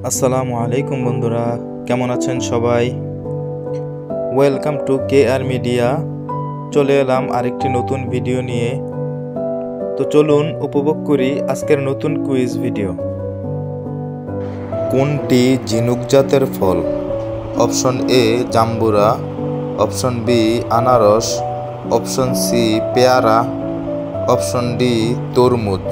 আসসালামু আলাইকুম বন্ধুরা, কেমন আছেন সবাই? Welcome to KR media. চলে এলাম আরেকটি নতুন ভিডিও নিয়ে। তো চলুন উপভোগ করি আজকের নতুন কুইজ ভিডিও। কোনটি ঝিনুক জাতের ফল? অপশন এ জাম্বুরা, অপশন বি আনারস, অপশন সি পেয়ারা, অপশন ডি তরমুজ।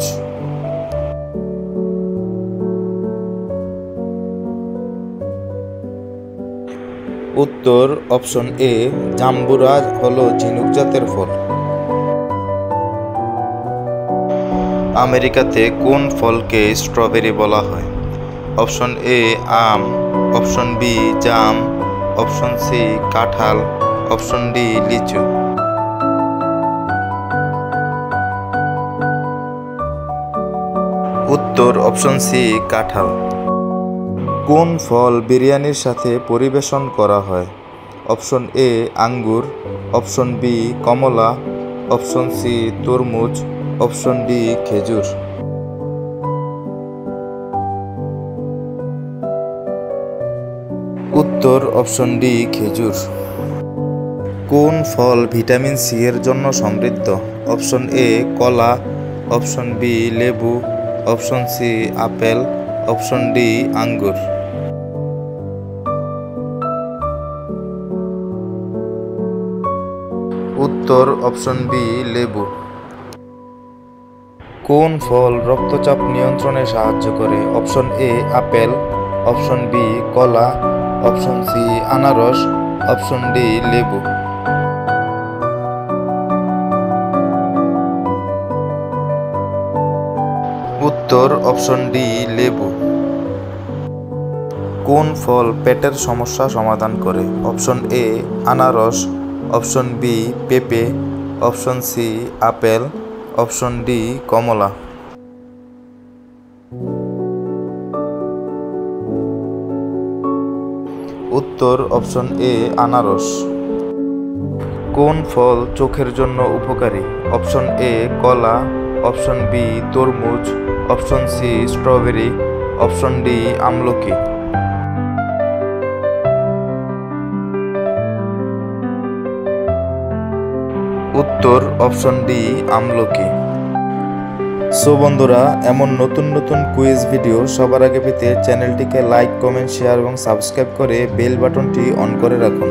উত্তর অপশন এ জাম্বুরা হলো ঝিনুক জাতের ফল। আমেরিকাতে কোন ফলকে স্ট্রবেরি বলা হয়? অপশন এ আম, অপশন বি জাম, অপশন সি কাঁঠাল, অপশন ডি লিচু। উত্তর অপশন সি কাঁঠাল। কোন ফল বিরিয়ানির সাথে পরিবেশন করা হয়? অপশন এ আঙ্গুর, অপশন বি কমলা, অপশন সি তরমুজ, অপশন ডি খেজুর। উত্তর অপশন ডি খেজুর। কোন ফল ভিটামিন সি এর জন্য সমৃদ্ধ? অপশন এ কলা, অপশন বি লেবু, option C apple, option D আঙ্গুর। উত্তর অপশন বি লেবু। কোন ফল রক্তচাপ নিয়ন্ত্রণে সাহায্য করে? Option A apple, option B কলা, অপশন সি আনারস, অপশন ডি লেবু। উত্তর অপশন ডি লেবু। কোন ফল পেটের সমস্যা সমাধান করে? অপশন এ আনারস, অপশন বি পেঁপে, option C apple, option D কমলা। উত্তর অপশন এ আনারস। কোন ফল চোখের জন্য উপকারী? অপশন এ কলা, অপশন বি তরমুজ, option C strawberry, option D আমলকি। উত্তর অপশন ডি আমলকি। সো বন্ধুরা, এমন নতুন নতুন কুইজ ভিডিও সবার আগে পেতে চ্যানেলটিকে লাইক, কমেন্ট, শেয়ার এবং সাবস্ক্রাইব করে বেল বাটনটি অন করে রাখুন।